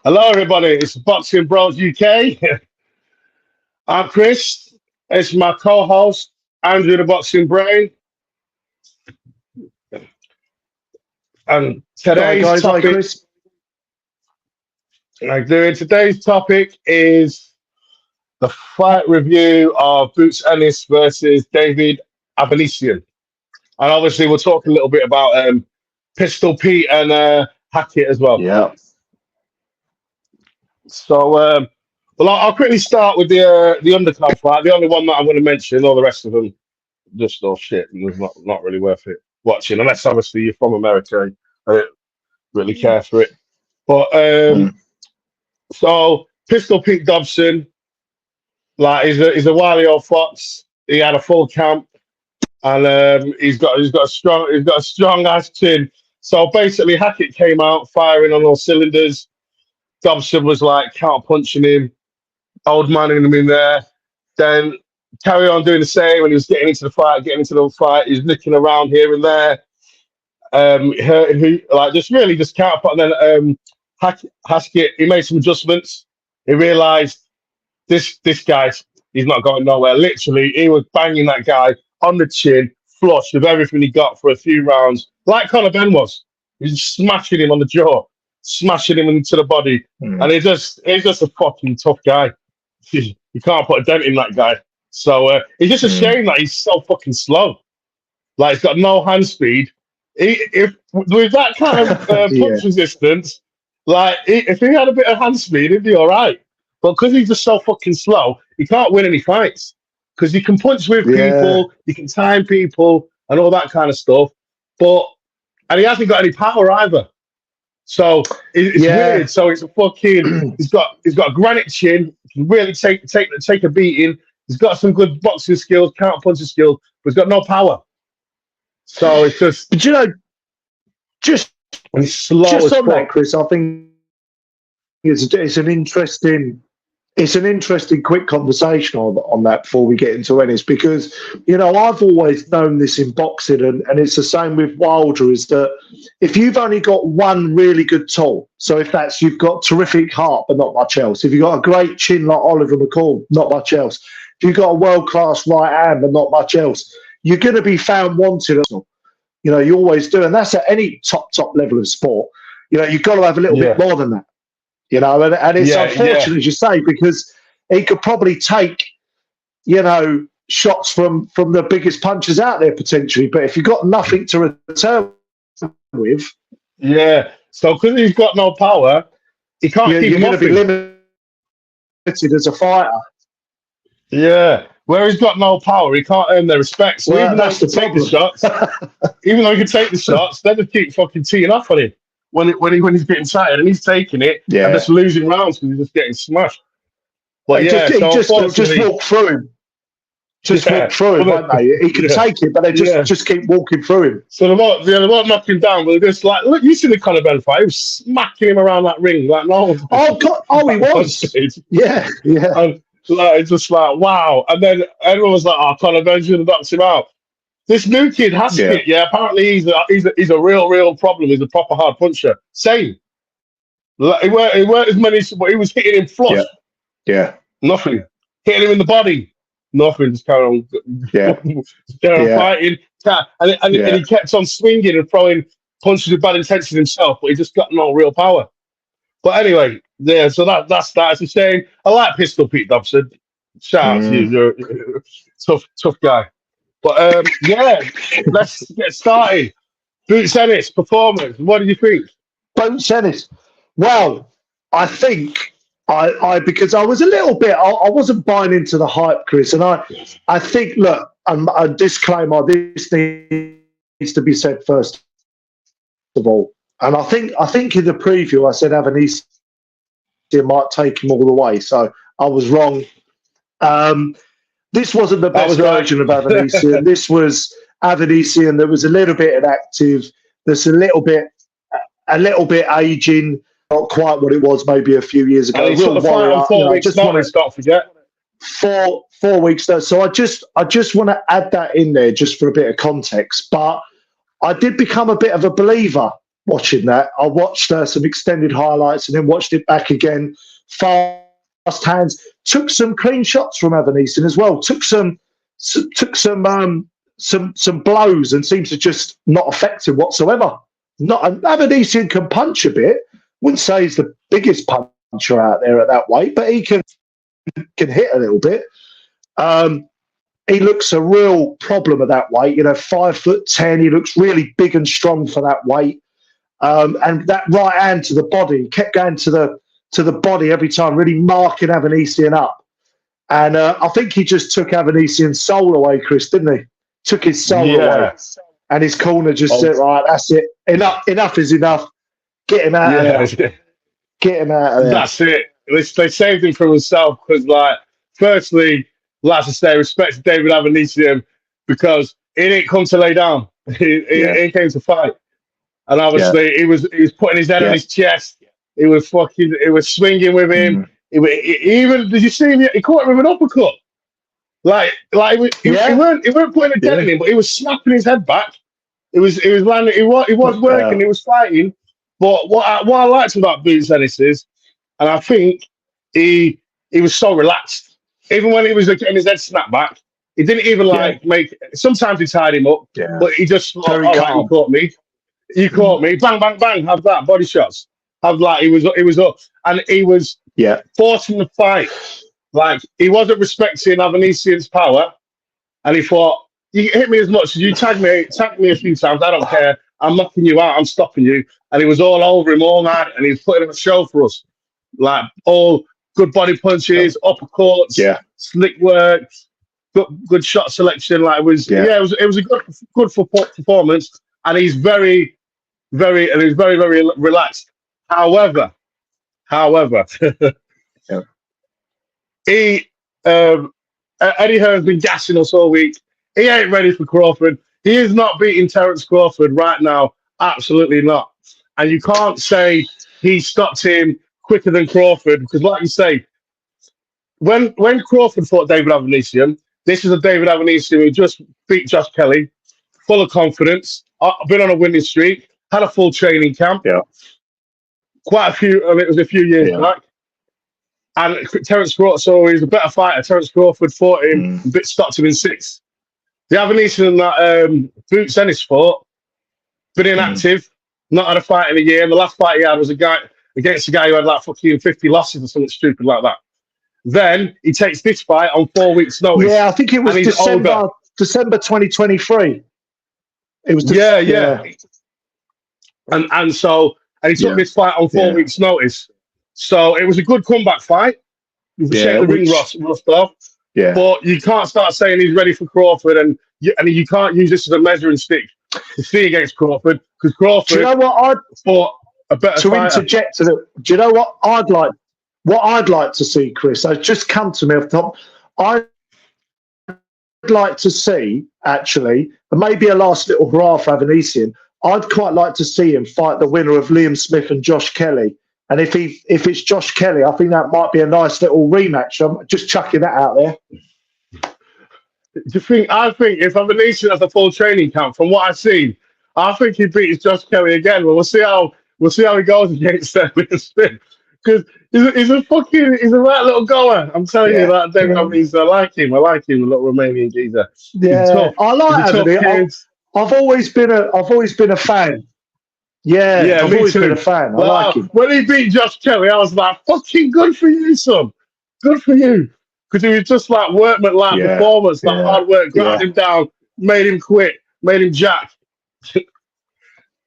Hello, everybody. It's Boxing Bros UK. I'm Chris. It's my co-host Andrew, the Boxing Brain, and Hi today's guys, hi topic, Chris. like doing today's topic, is the fight review of Boots Ennis versus David Avanesian, and obviously we'll talk a little bit about Pistol Pete and Hackett as well. Yeah, So, well, I'll quickly start with the undercard fight, the only one that I'm going to mention. All the rest of them just all shit and it's not really worth it watching unless obviously you're from America. I don't really care for it. But mm, so Pistol Pete Dobson, like he's a wily old fox. He had a full camp and he's got a strong ass chin. So basically Hackett came out firing on all cylinders. Dobson was like counter punching him, old manning him in there. Then carry on doing the same when he was getting into the fight, he's nicking around here and there. Hurting who like just really just counter. And then Haskett, he made some adjustments. He realised this guy's he's not going nowhere. Literally, he was banging that guy on the chin, flush with everything he got for a few rounds, like Conor Ben was. He's smashing him on the jaw, smashing him into the body, and mm, he's just a fucking tough guy. You can't put a dent in that guy. So it's just a mm. shame that he's so fucking slow. Like he's got no hand speed. If with that kind of Yeah, punch resistance, if he had a bit of hand speed, he'd be all right. But because he's just so fucking slow, he can't win any fights. Because you can punch with yeah, people, you can time people, and all that kind of stuff. But and he hasn't got any power either. So it's yeah. weird. So it's a fucking. He's got a granite chin. He can really take a beating. He's got some good boxing skills, counter punching skills, but he's got no power. So it's just But just and he's slow just as on that, fuck. Chris, I think it's an interesting quick conversation on that before we get into Ennis, because I've always known this in boxing, and it's the same with Wilder, is that if you've only got one really good tool, so if that's you've got terrific heart but not much else, if you've got a great chin like Oliver McCall, not much else, if you've got a world class right hand but not much else, you're going to be found wanted. You always do, and that's at any top level of sport. You've got to have a little bit Yeah, more than that. And it's yeah, yeah, unfortunate, as you say, because he could probably take, shots from the biggest punchers out there potentially. But if you've got nothing to return with, yeah. So because he's got no power, he can't keep you're him going to off be him. limited as a fighter. Yeah. Where he's got no power, he can't earn their respect. So Well, even though he that's the can take the shots, problem. they just keep fucking teeing off on him when he's getting tired and he's taking it and Yeah. just losing rounds because he's just getting smashed. But He just, yeah, he so just unfortunately, walk through him. Just walk yeah, through him, but won't they? He can yeah, take it, but they just, yeah. just keep walking through him. So they won't knock him down, but they're just like, look, you see the Conor Ben fight, he was smacking him around that ring like no one's Oh, God, oh, he on was. stage. Yeah, yeah, And like, it's just like, wow. And then everyone was like, oh, Conor Ben should have knocked him out. This new kid, yeah, Haskett, yeah, apparently he's a real problem. He's a proper hard puncher. Same. Like, he weren't as many, but he was hitting him yeah, flush. yeah, Nothing. Hitting him in the body. Nothing. Just carry yeah, on, just carry on yeah, fighting. And yeah. he kept on swinging and throwing punches with bad intention himself, but he just got no real power. But anyway, yeah, so that's that. It's a shame. I like Pistol Pete Dobson. Shout out to you. Mm. You're a tough guy. But yeah, let's get started. Boots Ennis performance. What do you think? Boat tennis. Well, I think because I was a little bit, I wasn't buying into the hype, Chris, and I think, look, a disclaimer. This needs to be said first of all, and I think in the preview I said Avanese might take him all the way, so I was wrong. Um, this wasn't the I best was right. version of Avanesian. This was Avanesian that was a little bit inactive. There's a little bit aging, not quite what it was maybe a few years ago. And A he took real the fight on warrior, 4 weeks' just want notice, to don't forget. 4 weeks though. So I just want to add that in there just for a bit of context. But I did become a bit of a believer watching that. I watched some extended highlights and then watched it back again. Fast hands. Took some clean shots from Evanescence as well. Took some blows and seems to just not affect him whatsoever. Not Evanescence can punch a bit. Wouldn't say he's the biggest puncher out there at that weight, but he can hit a little bit. He looks a real problem at that weight. 5'10". He looks really big and strong for that weight. And that right hand to the body, he kept going to the body every time, really marking Evanescence up. And I think he just took Evanescence's soul away, Chris, didn't he? Took his soul away. And his corner just said, right, that's it. Enough is enough. Get him out of there. Get him out of there. That's it. They saved him from himself because, firstly, like I say, respect to David Evanescence because he didn't come to lay down. He came to fight. And obviously, he was putting his head on his chest. He was swinging with him. Even did you see him? He caught him with an uppercut. He weren't putting a dent in him, but he was snapping his head back. He was landing. He was working. He was fighting. But what I liked about Boots Ennis is, and I think he was so relaxed. Even when he was getting his head snapped back, he didn't even make. Sometimes he tied him up, but he just thought, all right, you caught me. You caught me. Bang, bang, bang. Have that body shots. He was up, and he was forcing the fight. He wasn't respecting Evanescence's power, and he thought, you can hit me as much as you tag me a few times. I don't care. I'm knocking you out. I'm stopping you. And he was all over him all night, and he was putting him a show for us. All good body punches, uppercuts, slick work, good shot selection. It was a good performance, and he's very, very relaxed. However, he Eddie Hearn's been gassing us all week. He ain't ready for Crawford. He is not beating Terence Crawford right now. Absolutely not. And you can't say he stopped him quicker than Crawford because, like you say, when Crawford fought David Evanescence, this is a David Evanescence who just beat Josh Kelly, full of confidence, been on a winning streak, had a full training camp. Yeah. Quite a few. I mean, it was a few years back. And Terence Crawford, so he's a better fighter. Terence Crawford fought him, stopped him in 6. The Evanescence that Boots Ennis fought, been inactive, not had a fight in a year. And the last fight he had was against a guy who had fucking 50 losses or something stupid like that. Then he takes this fight on 4 weeks' notice. Yeah, I think it was December 2023. It was And he took this fight on 4 weeks' notice. So it was a good comeback fight. Shake the ring rust off. Yeah. But you can't start saying he's ready for Crawford, and you can't use this as a measuring stick to see against Crawford because Crawford. Do you know what fought a better fighter. Interject to the? Do you know what I'd like? What I'd like to see, Chris, has just come to me off the top. I'd like to see actually, and maybe a last little hurrah for Evanescence. I'd quite like to see him fight the winner of Liam Smith and Josh Kelly. And if it's Josh Kelly, I think that might be a nice little rematch. I'm just chucking that out there. I think if Evanescence has a full training camp, from what I've seen, I think he beats Josh Kelly again. Well, we'll see how he goes against Liam Smith because he's a right little goer. I'm telling you that. David Evanescence, I like him, the little Romanian geezer. Yeah, I like Evanescence. I've always been a fan. Yeah, I've always been a fan. I like him. When he beat Josh Kelly, I was like, fucking good for you, son. Good for you. Because he was just workman-like performance, hard work, ground him down, made him quit, made him jack.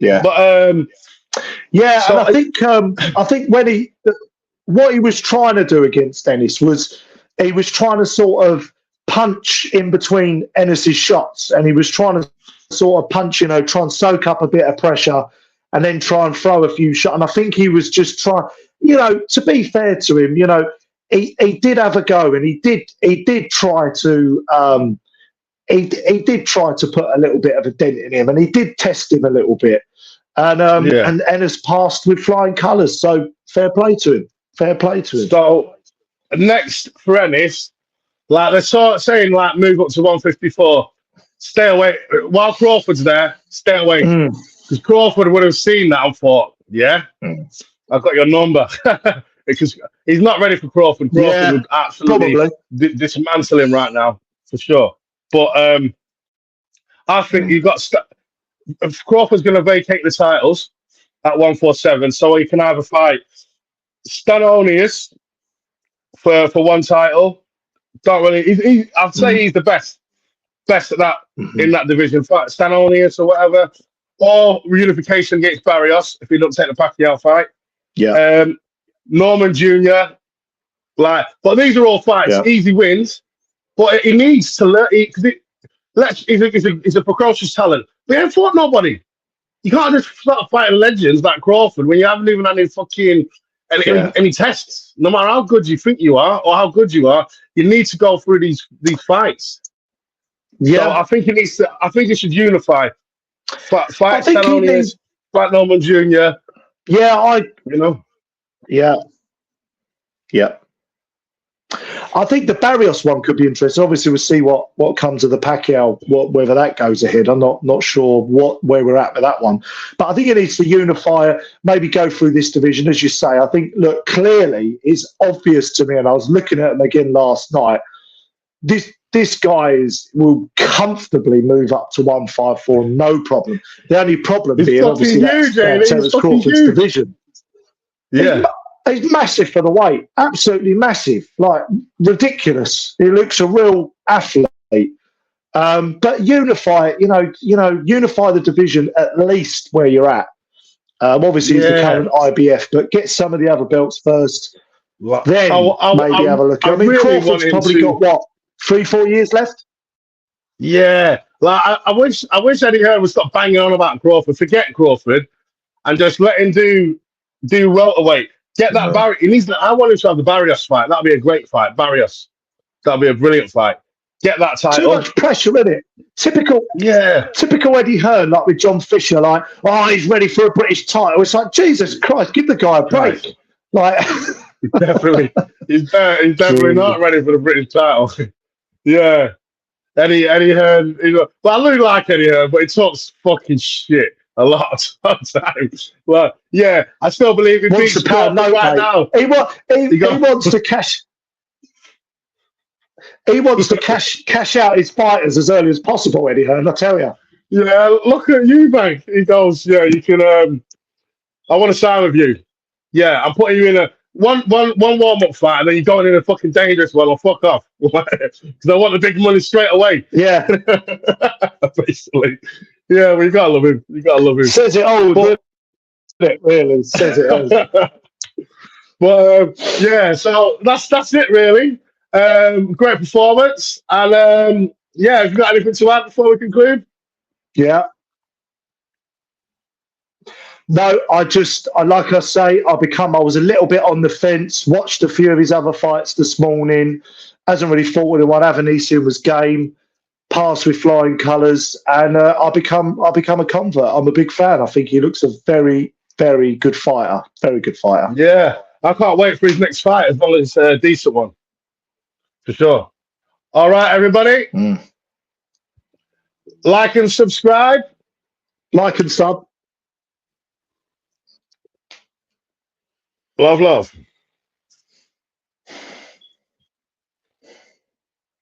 Yeah. But, so and I think when what he was trying to do against Ennis was he was trying to sort of punch in between Ennis's shots, and he was trying to sort of punch, try and soak up a bit of pressure and then try and throw a few shots. And I think he was just trying, to be fair to him, he did have a go, and he did try to he did try to put a little bit of a dent in him, and he did test him a little bit. And and Ennis passed with flying colours. So fair play to him. Fair play to him. So next for Ennis, they're sort of saying move up to 154. Stay away while Crawford's there. Stay away Because Crawford would have seen that and thought, yeah, I've got your number. Because he's not ready for Crawford. Crawford Yeah, would absolutely probably. dismantle him right now, for sure. But I think you got if Crawford's going to vacate the titles at 147, so he can either fight Stanonius for one title. Don't really. I'd say he's the best at that in that division. Fight Stanonius or whatever, or reunification against Barrios if he doesn't take the Pacquiao fight. Yeah, Norman Jr. But these are all fights, yeah, easy wins. But he needs to learn because he's a precocious talent. But he ain't fought nobody. You can't just start fighting legends like Crawford when you haven't even had any fucking any tests. No matter how good you think you are or how good you are, you need to go through these fights. yeah. So I think he needs to. I think he should unify. Fight I think he needs. Stanonius, fight Norman Jr. Yeah, You know. yeah, yeah. I think the Barrios one could be interesting. Obviously, we'll see what comes of the Pacquiao, whether that goes ahead. I'm not sure where we're at with that one, but I think it needs to unify. Maybe go through this division, as you say. I think clearly it's obvious to me, and I was looking at him again last night. This guy will comfortably move up to 154, no problem. The only problem being obviously huge, that's Terence Crawford's huge. division. Yeah. He's massive for the weight, absolutely massive, like ridiculous. He looks a real athlete. But unify the division at least where you're at. Obviously, he's the current IBF, but get some of the other belts first. Then maybe have a look. I mean, really Crawford's probably got what 3-4 years left. Yeah, I wish Eddie Hearn would stop banging on about Crawford. Forget Crawford, and just let him do welterweight. Get that Barrios. I want him to have the Barrios fight. That'd be a great fight. Barrios. That'd be a brilliant fight. Get that title. Too much pressure in it. Typical Eddie Hearn, like with John Fisher. Like, he's ready for a British title. It's like, Jesus Christ, give the guy a break. Right. Like, he's definitely not ready for the British title. Yeah, Eddie Hearn. But I do like Eddie Hearn, but he talks fucking shit a lot of times. Well, yeah, I still believe he beats Crawford right now. He wants to cash. He wants to cash out his fighters as early as possible, Eddie Hearn. I tell you. Yeah, look at you, mate. He goes, yeah, you can. I want to sign with you. Yeah, I'm putting you in a one warm up fight, and then you're going in a fucking dangerous one. Or fuck off, because I want the big money straight away. Yeah, basically. Yeah, well, you gotta love him. You gotta love him. Says it all, doesn't it? Really says it all. But yeah, so that's it really. Great performance, and yeah, have you got anything to add before we conclude? Yeah. No, like I say, I was a little bit on the fence. Watched a few of his other fights this morning. Hasn't really fought with anyone. Avanesian was game. Passed with flying colours, and I become a convert. I'm a big fan. I think he looks a very, very good fighter. Very good fighter. Yeah, I can't wait for his next fight as long as it's a decent one. For sure. All right, everybody. Like and subscribe. Like and sub. Love.